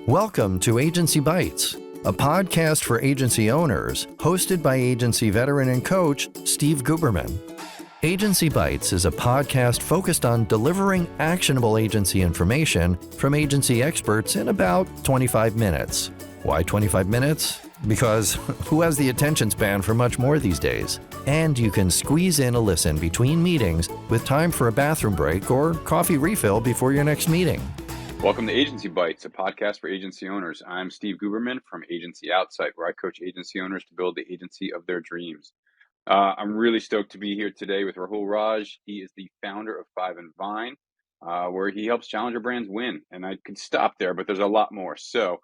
Welcome to Agency Bites, a podcast for agency owners, hosted by agency veteran and coach Steve Guberman. Agency Bites is a podcast focused on delivering actionable agency information from agency experts in about 25 minutes. Why 25 minutes? Because who has the attention span for much more these days? And you can squeeze in a listen between meetings with time for a bathroom break or coffee refill before your next meeting. Welcome to Agency Bites, a podcast for agency owners. I'm Steve Guberman from Agency Outside, where I coach agency owners to build the agency of their dreams. I'm really stoked to be here today with Rahul Raj. He is the founder of 5&Vine, where he helps challenger brands win. And I could stop there, but there's a lot more. So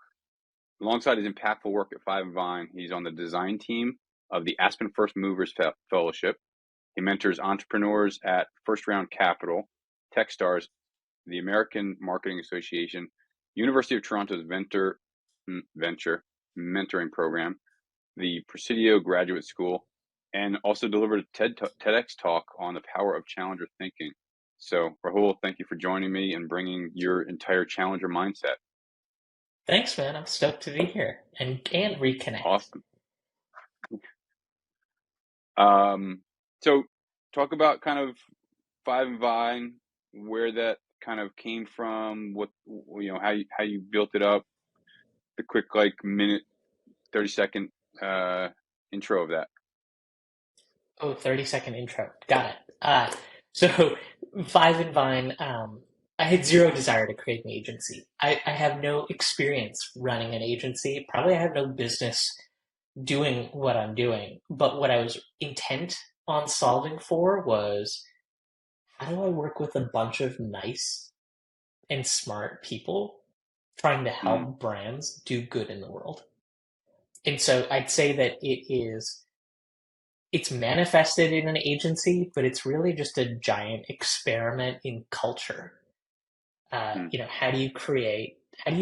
alongside his impactful work at 5&Vine, he's on the design team of the Aspen First Movers Fellowship. He mentors entrepreneurs at First Round Capital, Techstars, the American Marketing Association, University of Toronto's Venture Mentoring Program, the Presidio Graduate School, and also delivered a TEDx talk on the power of challenger thinking. So, Rahul, thank you for joining me and bringing your entire challenger mindset. Thanks, man. I'm stoked to be here and reconnect. Awesome. So, talk about kind of 5&Vine, where that kind of came from, how you built it up, the quick 30-second intro of that. 30-second intro. Got it. So 5&Vine, I had zero desire to create an agency. I have no experience running an agency. Probably I have no business doing what I'm doing. But what I was intent on solving for was, how do I work with a bunch of nice and smart people trying to help brands do good in the world? And so I'd say that it's manifested in an agency, but it's really just a giant experiment in culture. How do you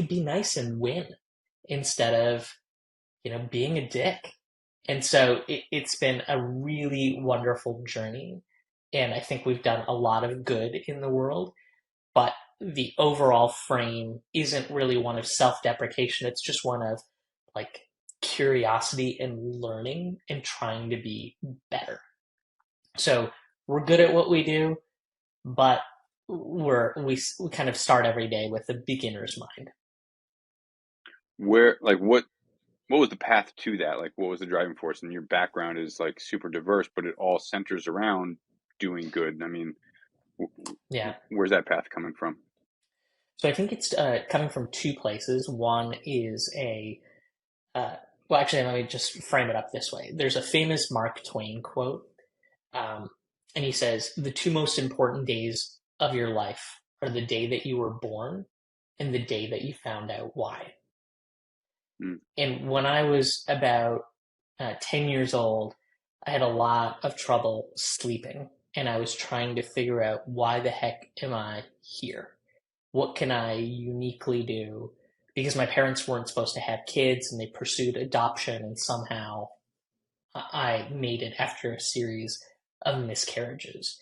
be nice and win instead of, being a dick? And so it's been a really wonderful journey. And I think we've done a lot of good in the world, but the overall frame isn't really one of self-deprecation. It's just one of curiosity and learning and trying to be better. So we're good at what we do, but we kind of start every day with a beginner's mind. What was the path to that? What was the driving force? And your background is super diverse, but it all centers around doing good. I mean, where's that path coming from? So I think it's coming from two places. One is let me just frame it up this way. There's a famous Mark Twain quote, and he says, "The two most important days of your life are the day that you were born and the day that you found out why." And when I was about 10 years old, I had a lot of trouble sleeping, and I was trying to figure out, why the heck am I here? What can I uniquely do? Because my parents weren't supposed to have kids, and they pursued adoption, and somehow I made it after a series of miscarriages.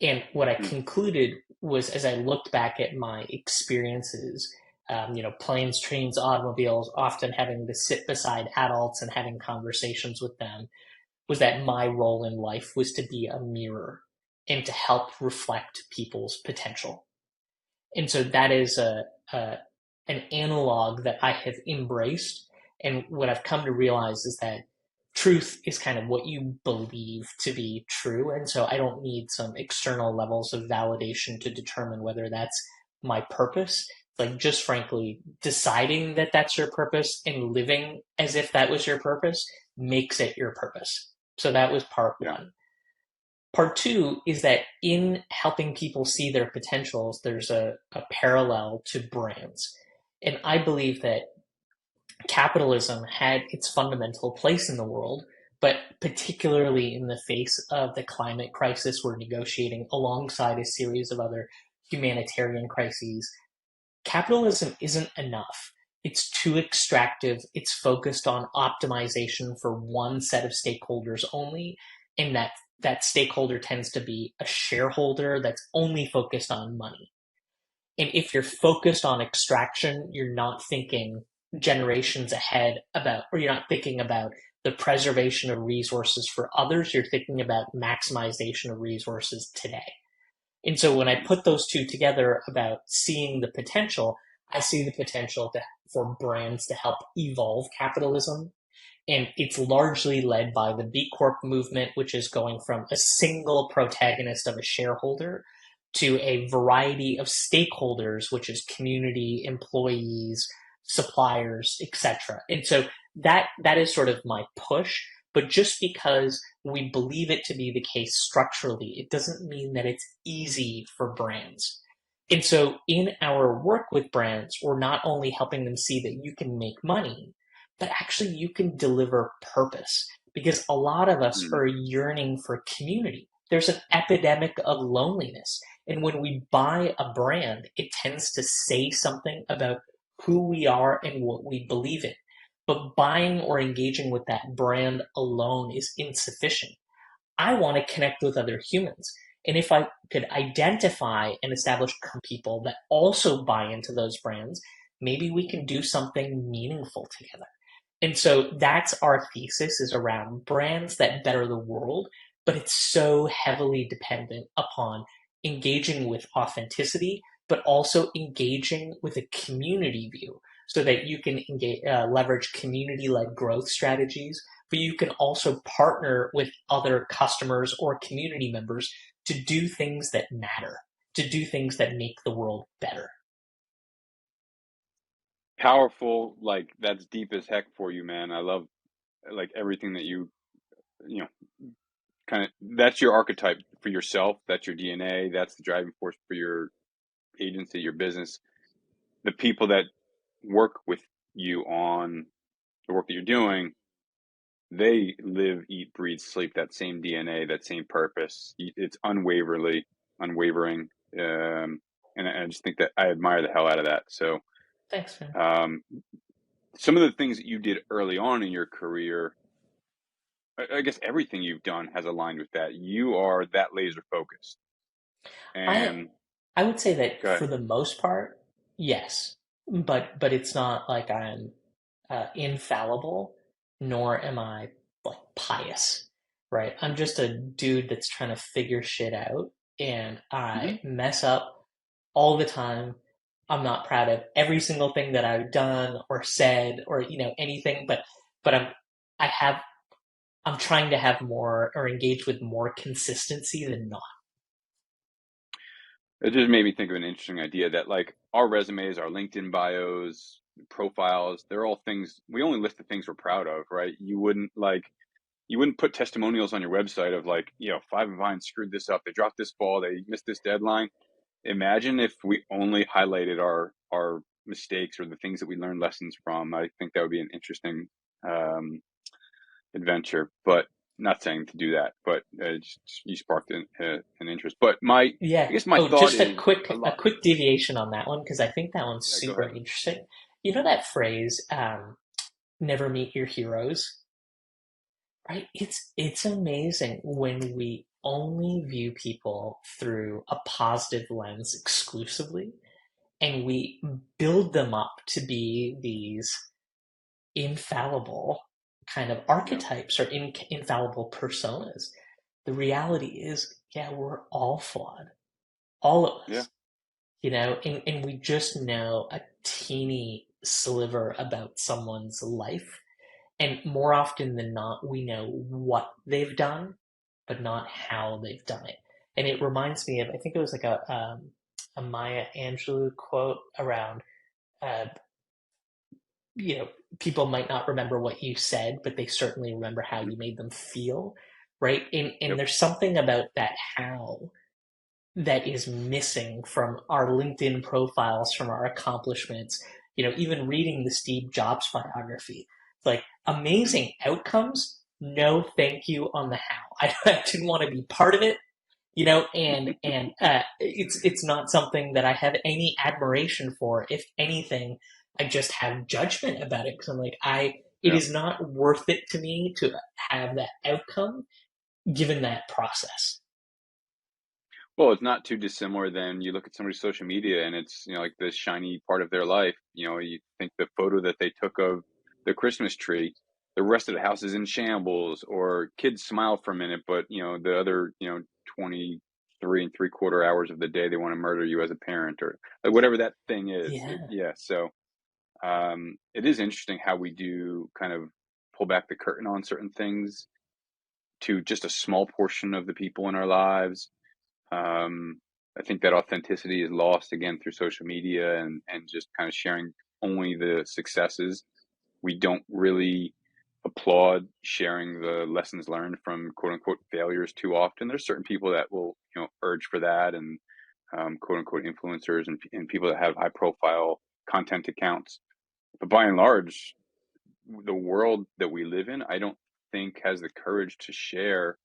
And what I concluded was, as I looked back at my experiences, planes, trains, automobiles, often having to sit beside adults and having conversations with them, was that my role in life was to be a mirror and to help reflect people's potential. And so that is an analog that I have embraced. And what I've come to realize is that truth is kind of what you believe to be true. And so I don't need some external levels of validation to determine whether that's my purpose. Just frankly, deciding that that's your purpose and living as if that was your purpose makes it your purpose. So that was part one. Part two is that in helping people see their potentials, there's a parallel to brands. And I believe that capitalism had its fundamental place in the world, but particularly in the face of the climate crisis we're negotiating alongside a series of other humanitarian crises, capitalism isn't enough. It's too extractive. It's focused on optimization for one set of stakeholders only, and that stakeholder tends to be a shareholder that's only focused on money. And if you're focused on extraction, you're not thinking generations ahead about, or you're not thinking about the preservation of resources for others. You're thinking about maximization of resources today. And so when I put those two together about seeing the potential, I see the potential for brands to help evolve capitalism. And it's largely led by the B Corp movement, which is going from a single protagonist of a shareholder to a variety of stakeholders, which is community, employees, suppliers, etc. And so that is sort of my push. But just because we believe it to be the case structurally, it doesn't mean that it's easy for brands. And so in our work with brands, we're not only helping them see that you can make money, but actually you can deliver purpose, because a lot of us Mm. are yearning for community. There's an epidemic of loneliness. And when we buy a brand, it tends to say something about who we are and what we believe in. But buying or engaging with that brand alone is insufficient. I want to connect with other humans. And if I could identify and establish people that also buy into those brands, maybe we can do something meaningful together. And so that's our thesis, is around brands that better the world, but it's so heavily dependent upon engaging with authenticity, but also engaging with a community view so that you can leverage community-led growth strategies, but you can also partner with other customers or community members to do things that matter, to do things that make the world better. Powerful, like that's deep as heck for you, man. I love like everything that you know, kind of that's your archetype for yourself. That's your DNA. That's the driving force for your agency, your business. The people that work with you on the work that you're doing, they live, eat, breathe, sleep that same DNA, that same purpose. It's unwavering. And I just think that I admire the hell out of that. So, Thanks, man. um, some of the things that you did early on in your career, I guess everything you've done has aligned with that. You are that laser focused. I And I would say that go ahead. for the most part, yes, but it's not like I'm infallible, nor am I like pious, right? I'm just a dude that's trying to figure shit out, and Hmm. I mess up all the time. I'm not proud of every single thing that I've done or said or anything, but I have I'm trying to have more or engage with more consistency than not. It just made me think of an interesting idea that like our resumes, our LinkedIn bios, profiles, they're all things we only list the things we're proud of, right? You wouldn't put testimonials on your website of like, 5&Vine screwed this up. They dropped this ball. They missed this deadline. Imagine if we only highlighted our mistakes or the things that we learned lessons from. I think that would be an interesting um, adventure. But not saying to do that, but you sparked an interest. But Yeah. I guess my Oh, thought just a is a quick a lot. quick deviation on that one, because I think that one's Yeah, go super ahead. interesting. You know that phrase, "Never meet your heroes," right? It's amazing when we only view people through a positive lens exclusively, and we build them up to be these infallible kind of Yeah, archetypes or infallible personas. The reality is, yeah, we're all flawed, all of yeah. us. And we just know a teeny sliver about someone's life. And more often than not, we know what they've done, but not how they've done it. And it reminds me of, I think it was like a Maya Angelou quote around, uh, you know, people might not remember what you said, but they certainly remember how Mhm. you made them feel, right? And Yep. there's something about that how that is missing from our LinkedIn profiles, from our accomplishments. Even reading the Steve Jobs biography, it's like Mhm. amazing outcomes. No, thank you on the how. I didn't want to be part of it. And it's not something that I have any admiration for. If anything, I just have judgment about it because I'm like, it Yeah. is not worth it to me to have that outcome given that process. Well, it's not too dissimilar than you look at somebody's social media and it's, like the shiny part of their life. You think the photo that they took of the Christmas tree, the rest of the house is in shambles, or kids smile for a minute, but the other, 23 and 3/4 hours of the day they want to murder you as a parent, or like whatever that thing is. Yeah. Yeah. So it is interesting how we do kind of pull back the curtain on certain things to just a small portion of the people in our lives. I think that authenticity is lost again through social media and just kind of sharing only the successes. We don't really applaud sharing the lessons learned from quote unquote failures too often. There's certain people that will, urge for that, and quote unquote influencers and people that have high profile content accounts. But by and large, the world that we live in, I don't think has the courage to share,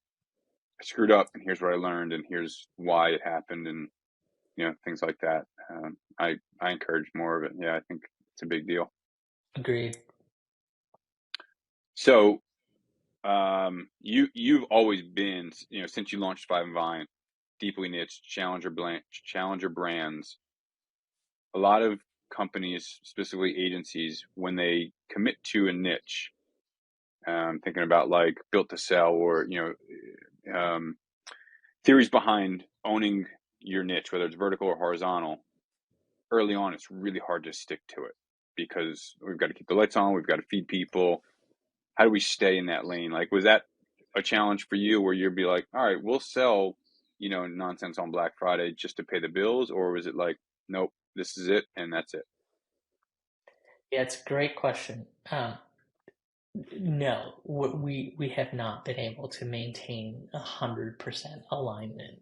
I screwed up and here's what I learned and here's why it happened, and things like that. I encourage more of it. Yeah, I think it's a big deal. Agreed. So you've always been, since you launched 5&Vine, deeply niche challenger brands. A lot of companies, specifically agencies, when they commit to a niche, thinking about like built to sell, or theories behind owning your niche, whether it's vertical or horizontal. Early on, it's really hard to stick to it because we've got to keep the lights on, we've got to feed people. How do we stay in that lane? Like, was that a challenge for you where you'd be like, all right, we'll sell, nonsense on Black Friday just to pay the bills? Or was it like, nope, this is it and that's it? Yeah, it's a great question. No, we have not been able to maintain 100% alignment,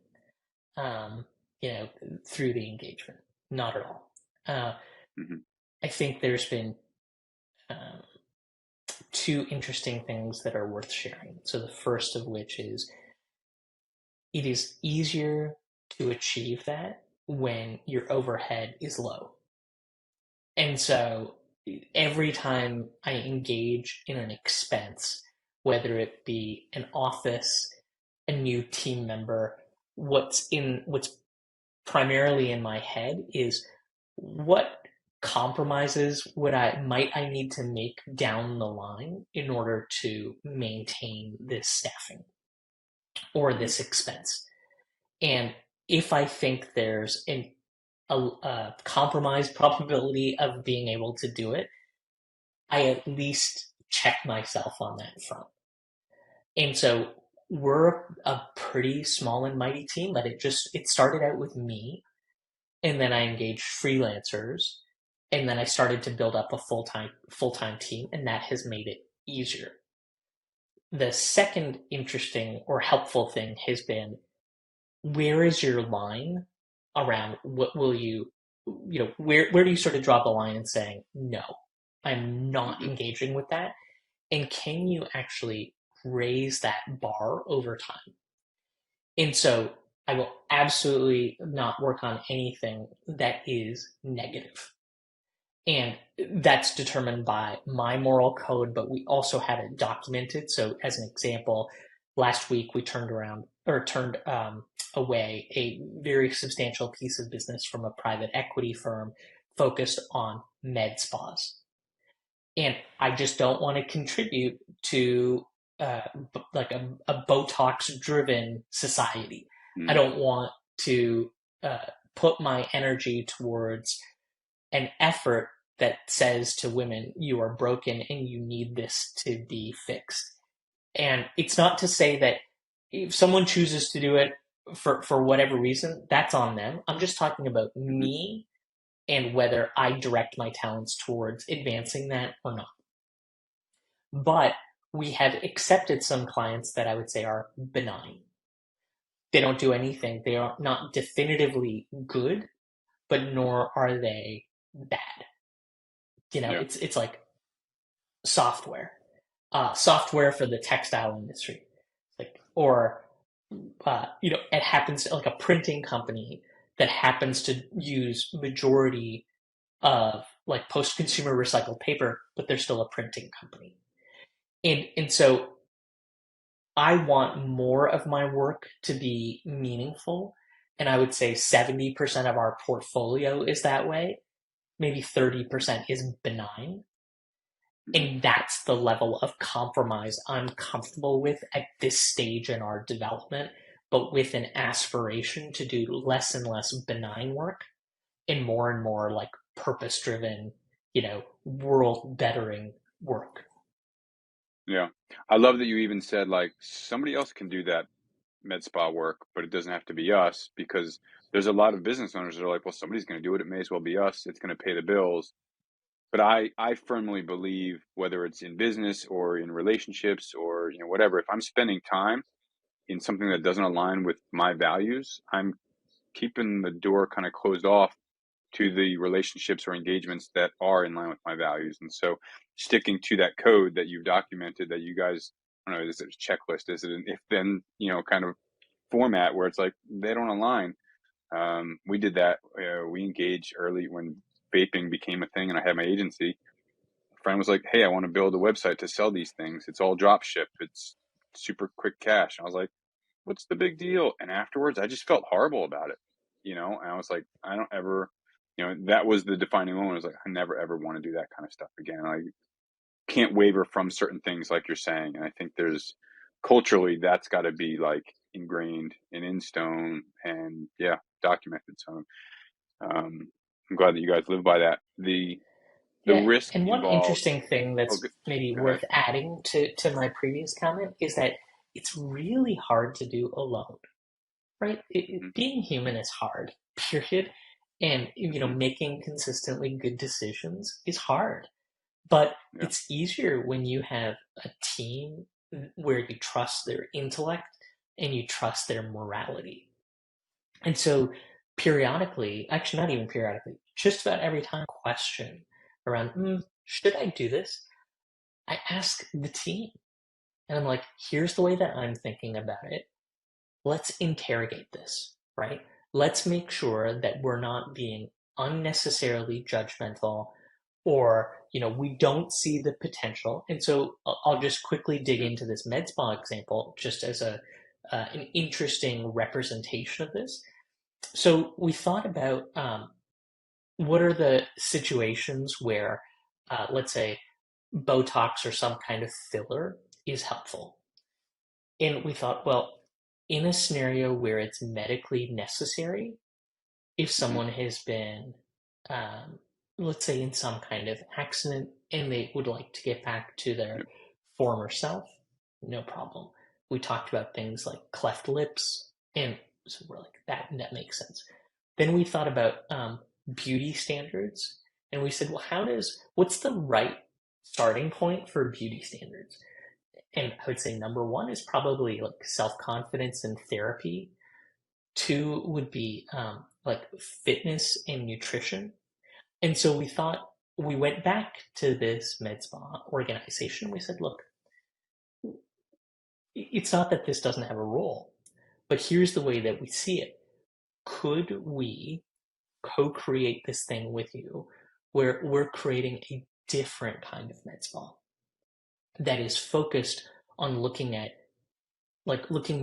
um, you know, through the engagement. Not at all. Uh, Mm-hmm. I think there's been um, two interesting things that are worth sharing. So the first of which is it is easier to achieve that when your overhead is low. And so every time I engage in an expense, whether it be an office, a new team member, what's primarily in my head is what compromises might I need to make down the line in order to maintain this staffing or Mm-hmm. this expense. And if I think there's a compromised probability of being able to do it, I at least check myself on that front. And so we're a pretty small and mighty team, but it started out with me, and then I engaged freelancers, and then I started to build up a full-time team, and that has made it easier. The second interesting or helpful thing has been, where is your line around what will where do you sort of draw the line in saying, no, I'm not Mm-hmm. engaging with that? And can you actually raise that bar over time? And so I will absolutely not work on anything that is negative. And that's determined by my moral code, but we also have it documented. So, as an example, last week we turned away a very substantial piece of business from a private equity firm focused on med spas. And I just don't want to contribute to uh, like a Botox driven society. I Mm-hmm. don't want to uh, put my energy towards an effort that says to women, you are broken and you need this to be fixed. And it's not to say that if someone chooses to do it for whatever reason, that's on them. I'm just talking about Mm-hmm. me and whether I direct my talents towards advancing that or not. But we have accepted some clients that I would say are benign. They don't do anything. They are not definitively good, but nor are they bad. Yeah. It's like software, software for the textile industry, like or it happens to, like a printing company that happens to use majority of like post-consumer recycled paper, but they're still a printing company. And so I want more of my work to be meaningful And I would say 70% of our portfolio is that way. Maybe 30% is benign. And that's the level of compromise I'm comfortable with at this stage in our development, but with an aspiration to do less and less benign work and more like purpose driven, world bettering work. Yeah. I love that you even said like somebody else can do that med spa work, but it doesn't have to be us, because there's a lot of business owners that are like, well, somebody's going to do it. It may as well be us. It's going to pay the bills. But I firmly believe, whether it's in business or in relationships or, whatever, if I'm spending time in something that doesn't align with my values, I'm keeping the door kind of closed off to the relationships or engagements that are in line with my values. And so sticking to that code that you've documented, that you guys, I don't know, is it a checklist? Is it an if then, kind of format where it's like they don't align? We did that. We engaged early when vaping became a thing and I had my agency. A friend was like, hey, I want to build a website to sell these things. It's all drop ship. It's super quick cash. And I was like, what's the big deal? And afterwards, I just felt horrible about it, and I was like, I don't ever, that was the defining moment. I was like, I never, ever want to do that kind of stuff again. I can't waver from certain things like you're saying. And I think there's culturally, that's got to be like ingrained and in stone and documented. So I'm glad that you guys live by that. The Yeah, risk and one involved. interesting thing Oh, that's maybe go ahead. worth adding to my previous comment is that it's really hard to do alone, right? Being human is hard, period. And, Mm-hmm. making consistently good decisions is hard. But Yeah. it's easier when you have a team where you trust their intellect and you trust their morality. And so periodically, actually not even periodically, just about every time question around, should I do this? I ask the team. And I'm like, here's the way that I'm thinking about it. Let's interrogate this, right? Let's make sure that we're not being unnecessarily judgmental, or, we don't see the potential. And so I'll just quickly dig Yeah. into this med spa example just as an interesting representation of this. So we thought about what are the situations where, let's say, Botox or some kind of filler is helpful. And we thought, well, in a scenario where it's medically necessary, if Mm-hmm. someone has been, um, let's say, in some kind of accident and they would like to get back to their Yep. former self, no problem. We talked about things like cleft lips, and so we're like, that makes sense. Then we thought about beauty standards, and we said, well, what's the right starting point for beauty standards? And I would say number one is probably like self confidence and therapy. Two would be like fitness and nutrition. And so we went back to this med spa organization. We said, look, it's not that this doesn't have a role, but here's the way that we see it. Could we co create this thing with you where we're creating a different kind of med spa that is focused on looking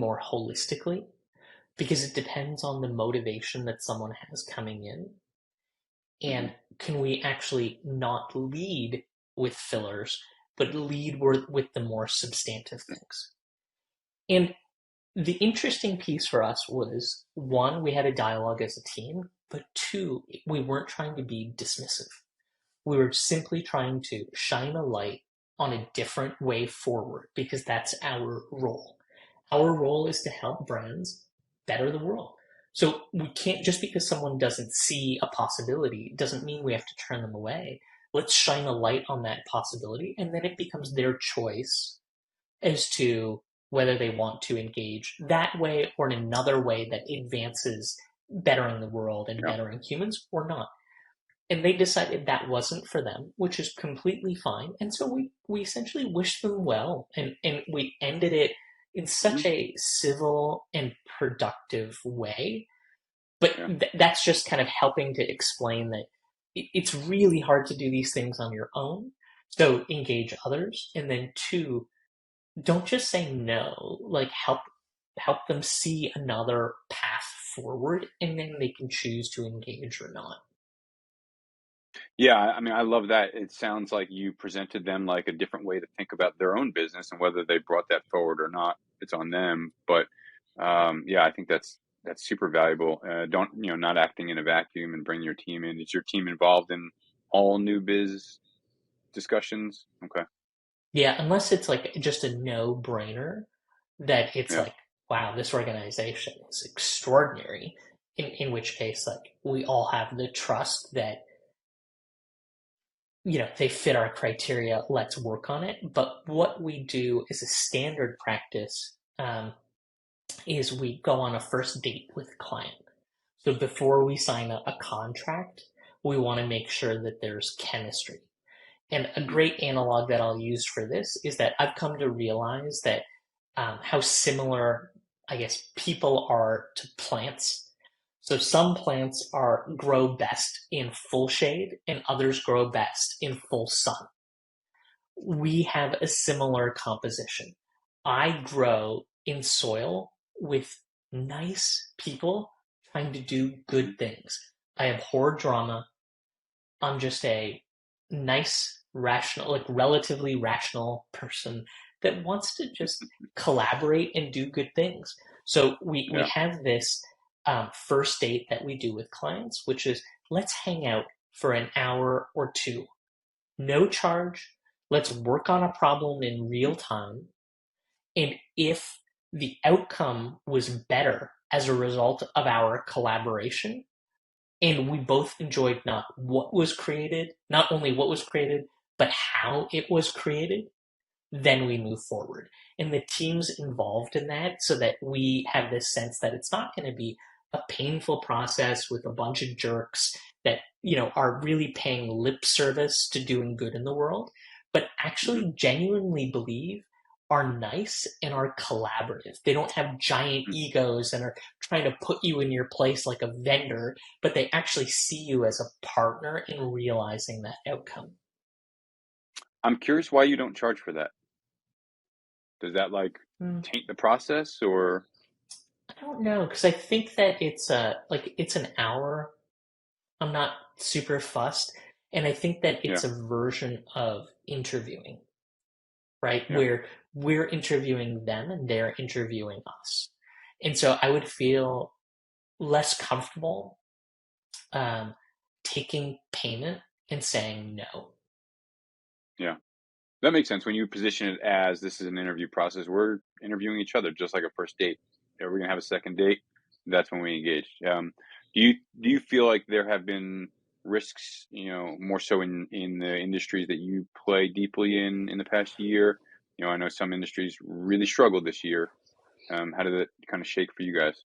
more holistically, because it depends on the motivation that someone has coming in. Mm-hmm. And can we actually not lead with fillers, but lead with the more substantive things? And the interesting piece for us was, one, we had a dialogue as a team, but two, we weren't trying to be dismissive. We were simply trying to shine a light on a different way forward, because that's our role. Our role is to help brands better the world. So we can't, just because someone doesn't see a possibility, doesn't mean we have to turn them away. Let's shine a light on that possibility, and then it becomes their choice as to whether they want to engage that way or in another way that advances bettering the world and Yeah. bettering humans, or not. And they decided that wasn't for them, which is completely fine. And so we essentially wished them well, and we ended it in such Mm-hmm. a civil and productive way. But Yeah. that's just kind of helping to explain that it's really hard to do these things on your own. So engage others. And then two, don't just say no, like help them see another path forward, and then they can choose to engage or not. Yeah, I mean, I love that. It sounds like you presented them like a different way to think about their own business, and whether they brought that forward or not, it's on them. But yeah, I think that's super valuable. Don't not acting in a vacuum and bring your team in. Is your team involved in all new biz discussions? Okay, Yeah, unless it's like just a no-brainer that it's yeah, like, wow, this organization is extraordinary. In which case, like, we all have the trust that, they fit our criteria, let's work on it. But what we do as a standard practice, is we go on a first date with a client. So before we sign a contract, we want to make sure that there's chemistry. And a mm, great analog that I'll use for this is that I've come to realize that, how similar, I guess, people are to plants. So some plants grow best in full shade, and others grow best in full sun. We have a similar composition. I grow in soil with nice people trying to do mhm, good things. I abhor drama. I'm just a nice, rational, like relatively rational person that wants to just collaborate and do good things. So we yeah, have this, first date that we do with clients, which is let's hang out for an hour or two, no charge. Let's work on a problem in real time. And if the outcome was better as a result of our collaboration, and we both enjoyed not only what was created, but how it was created, then we move forward. And the team's involved in that so that we have this sense that it's not going to be a painful process with a bunch of jerks that, are really paying lip service to doing good in the world, but mhm, actually genuinely believe are nice and are collaborative. They don't have giant mm. egos and are trying to put you in your place like a vendor, but they actually see you as a partner in realizing that outcome. I'm curious why you don't charge for that. Does that like Mm. taint the process, or I don't know, because I think that it's an hour. I'm not super fussed, and I think that yeah, it's a version of interviewing, right? yeah, Where we're interviewing them and they're interviewing us, and so I would feel less comfortable, um, taking payment and saying no. yeah? That makes sense when you position it as this is an interview process. We're interviewing each other just like a first date. Are we gonna have a second date? That's when we engage. Do you feel like there have been risks, more so in the industries that you play deeply in the past year? I know some industries really struggled this year. How did it kind of shake for you guys?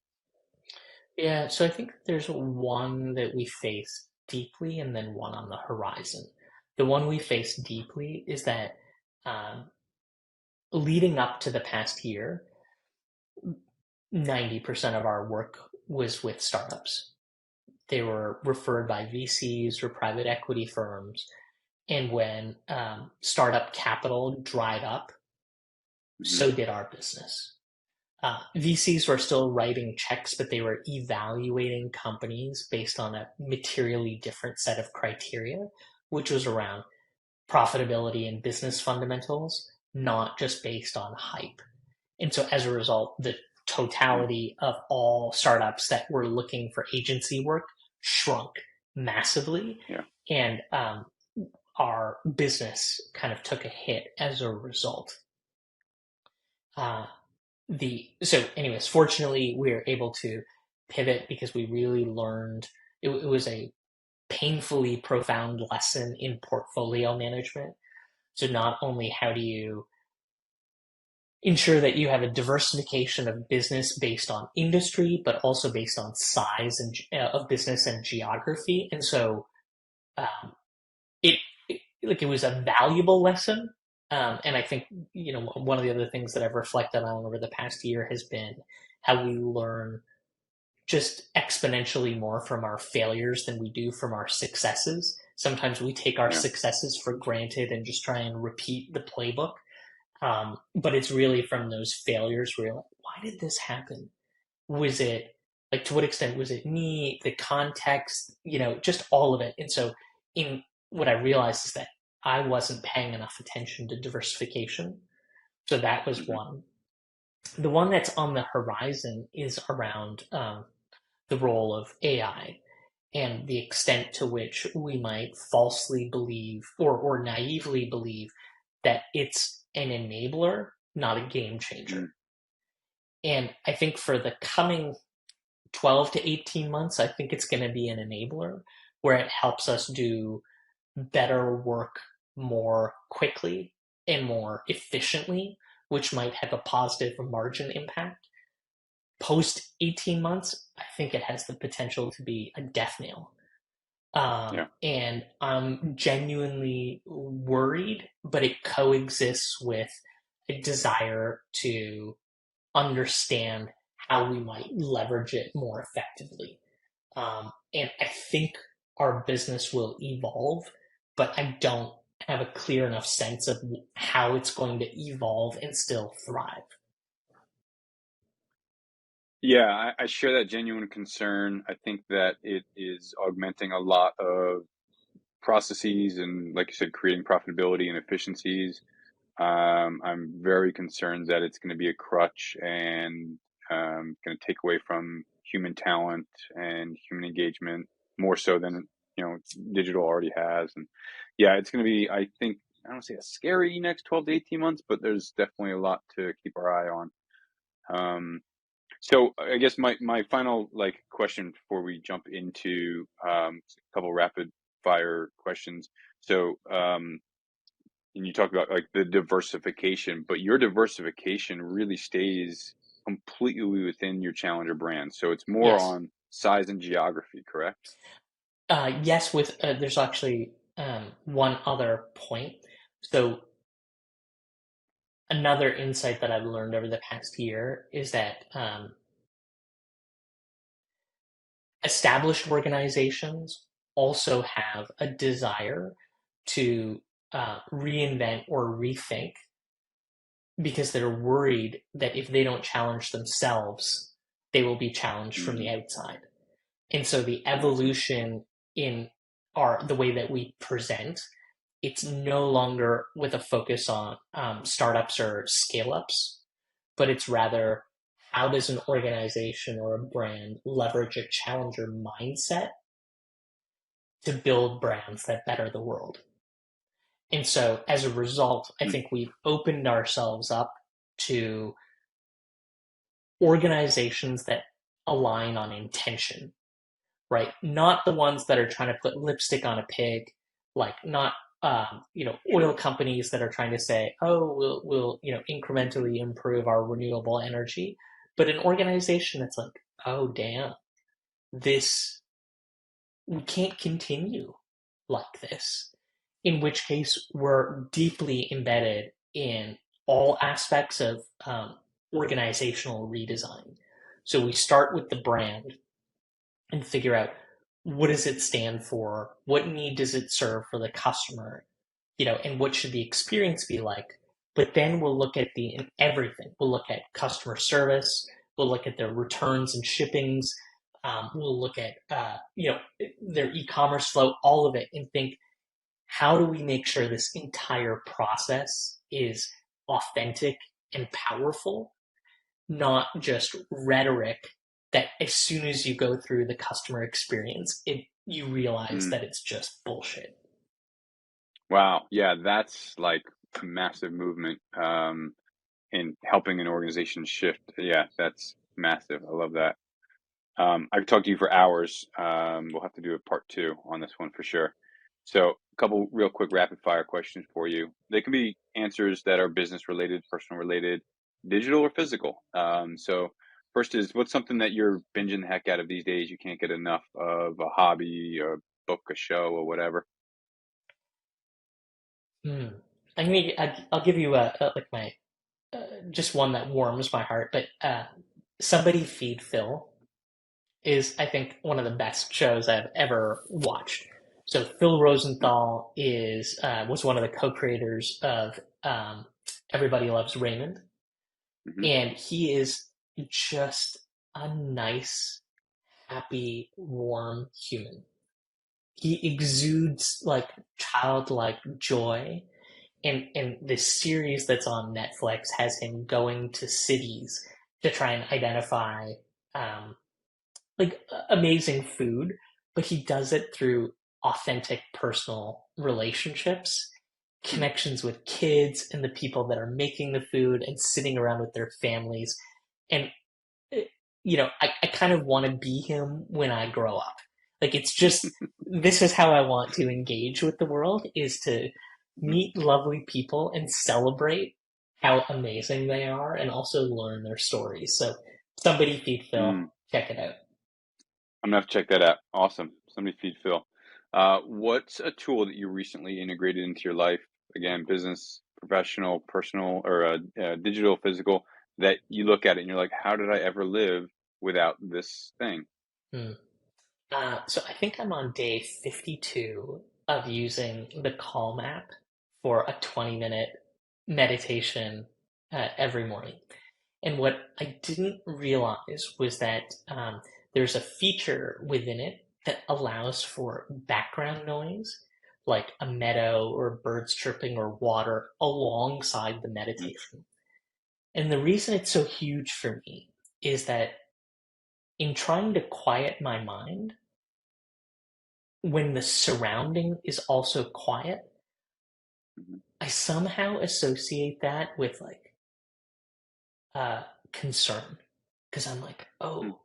Yeah, so I think there's one that we face deeply and then one on the horizon. The one we face deeply is that, um, leading up to the past year, 90% of our work was with startups. They were referred by VCs or private equity firms. And when, startup capital dried up, Hmm. so did our business. VCs were still writing checks, but they were evaluating companies based on a materially different set of criteria, which was around profitability and business fundamentals, not just based on hype. And so as a result, the totality of all startups that were looking for agency work shrunk massively. Yeah, And, our business kind of took a hit as a result. Uh, so anyways, fortunately, we were able to pivot because we really learned it was a painfully profound lesson in portfolio management. So not only how do you ensure that you have a diversification of business based on industry, but also based on size and of business and geography. And so, um, it was a valuable lesson. And I think, one of the other things that I've reflected on over the past year has been how we learn just exponentially more from our failures than we do from our successes. Sometimes we take our yeah, successes for granted and just try and repeat the playbook. But it's really from those failures where you're like, why did this happen? Was it Like, to what extent was it me, the context, just all of it. And so, in what I realized is that I wasn't paying enough attention to diversification. So that was Hmm. one. The one that's on the horizon is around the role of AI and the extent to which we might falsely believe or naively believe that it's an enabler, not a game changer. Mm. And I think for the coming 12 to 18 months, I think it's going to be an enabler where it helps us do better work more quickly and more efficiently, which might have a positive margin impact. Post 18 months, I think it has the potential to be a death nail. Yeah. And I'm genuinely worried, but it coexists with a desire to understand how we might leverage it more effectively. And I think our business will evolve, but I don't have a clear enough sense of how it's going to evolve and still thrive. Yeah, I share that genuine concern. I think that it is augmenting a lot of processes and, like you said, creating profitability and efficiencies. I'm very concerned that it's going to be a crutch and going to take away from human talent and human engagement more so than digital already has. And yeah, it's going to be, I think, I don't say a scary next 12 to 18 months, but there's definitely a lot to keep our eye on. So I guess my final question before we jump into a couple rapid fire questions. So and you talk about like the diversification, but your diversification really stays completely within your challenger brand. So it's more Yes. on size and geography, correct? Yes, with there's actually one other point. So another insight that I've learned over the past year is that established organizations also have a desire to reinvent or rethink because they're worried that if they don't challenge themselves, they will be challenged from the Mm, outside. And so the awesome. evolution in the way that we present, it's no longer with a focus on startups or scale ups, but it's rather how does an organization or a brand leverage a challenger mindset to build brands that better the world. And so as a result, I Mm, think we've opened ourselves up to organizations that align on intention, right? Not the ones that are trying to put lipstick on a pig, like not oil sure. companies that are trying to say, oh, we'll incrementally improve our renewable energy, but an organization that's like, oh damn, this we can't continue like this. In which case, we're deeply embedded in all aspects of organizational redesign. So we start with the brand and figure out what does it stand for, what need does it serve for the customer, and what should the experience be like. But then we'll look at the everything. We'll look at customer service. We'll look at their returns and shippings. We'll look at their e-commerce flow, all of it, and think how do we make sure this entire process is authentic and powerful, not just rhetoric that as soon as you go through the customer experience, you realize Mm, that it's just bullshit. wow. Yeah, that's like a massive movement in helping an organization shift. Yeah, that's massive. I love that. I could talk to you for hours. We'll have to do a part two on this one for sure. So, a couple real quick rapid fire questions for you. They can be answers that are business related, personal related, digital or physical. So, first is what's something that you're binging the heck out of these days? You can't get enough of a hobby, a book, a show, or whatever. Hmm. I'll give you like my just one that warms my heart, but Somebody Feed Phil is, I think, one of the best shows I've ever watched. So Phil Rosenthal is was one of the co-creators of Everybody Loves Raymond, Mm-hmm. and he is just a nice happy, warm human. He exudes like childlike joy. And this series that's on Netflix has him going to cities to try and identify um, like amazing food, but he does it through authentic personal relationships, Hmm. connections with kids and the people that are making the food and sitting around with their families. And, eh, I kind of want to be him when I grow up. Like, it's just, this is how I want to engage with the world, is to Mhm. meet lovely people and celebrate how amazing they are and also learn their stories. So, somebody feed Phil, Mm. check it out. I'm gonna have to check that out. Awesome. Somebody feed Phil. What's a tool that you recently integrated into your life? Again, business, professional, personal, or digital, physical, that you look at it and you're like, how did I ever live without this thing? Hmm. So I think I'm on day 52 of using the Calm app for a 20-minute meditation every morning. And what I didn't realize was that there's a feature within it that allows for background noise, like a meadow or birds chirping or water alongside the Mhm. meditation. And the reason it's so huge for me is that in trying to quiet my mind, when the surrounding is also quiet, Mhm. I somehow associate that with like uh, concern. Because I'm like, Mm. oh,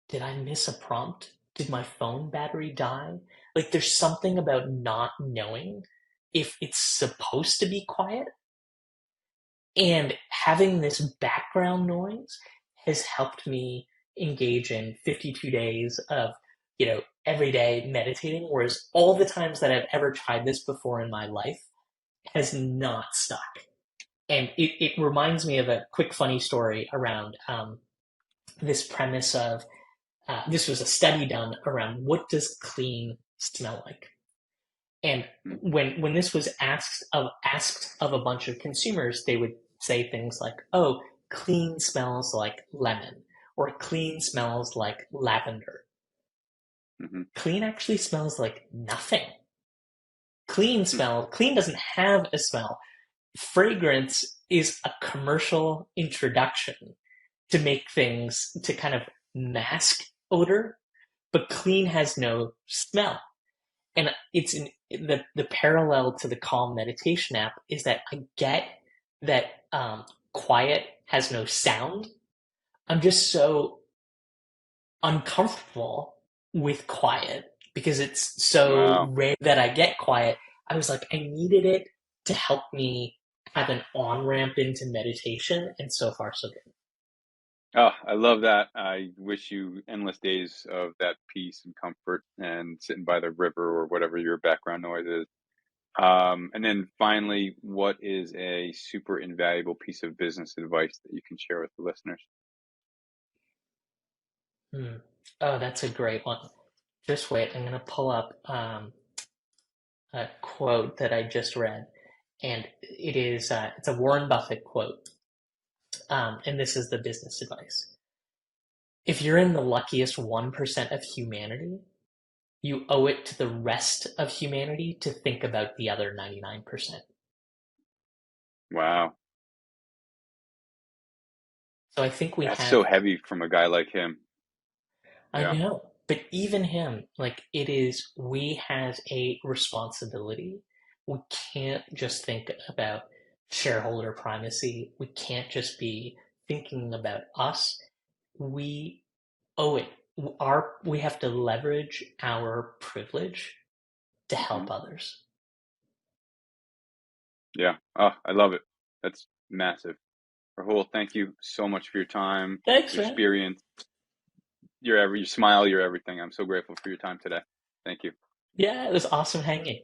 did I miss a prompt? Did my phone battery die? Like, there's something about not knowing if it's supposed to be quiet. And having this background noise has helped me engage in 52 days of, every day meditating. Whereas all the times that I've ever tried this before in my life has not stuck. And it reminds me of a quick funny story around this premise of this was a study done around what does clean smell like. And Mm. when this was asked of a bunch of consumers, they would say things like, "Oh, clean smells like lemon," or "Clean smells like lavender." Mhm. Clean actually smells like nothing. Mm. Clean doesn't have a smell. Fragrance is a commercial introduction to make things to kind of mask odor, but clean has no smell. And the parallel to the Calm meditation app is that I get that quiet has no sound. I'm just so uncomfortable with quiet because it's so Wow. rare that I get quiet. I was like, I needed it to help me have an on ramp into meditation, and so far, so good. Oh, I love that. I wish you endless days of that peace and comfort and sitting by the river or whatever your background noise is. And then finally, what is a super invaluable piece of business advice that you can share with the listeners? Hmm. Oh, that's a great one. Just wait, I'm going to pull up a quote that I just read, and it's a Warren Buffett quote, and this is the business advice. If you're in the luckiest 1% of humanity, you owe it to the rest of humanity to think about the other 99%. Wow. So I think we That's have, so heavy from a guy like him. I Yeah. know, but even him, like we have a responsibility. We can't just think about shareholder primacy. We can't just be thinking about us. We owe it. We have to leverage our privilege to Hmm. help others. Yeah. Oh, I love it. That's massive. Rahul, thank you so much for your time, Thanks, your man. experience, your smile, your everything. I'm so grateful for your time today. Thank you. Yeah, it was awesome hanging.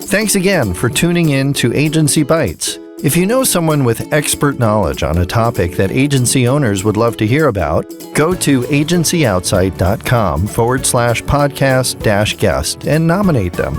Thanks again for tuning in to Agency Bites. If you know someone with expert knowledge on a topic that agency owners would love to hear about, go to agencyoutsight.com/podcast-guest and nominate them.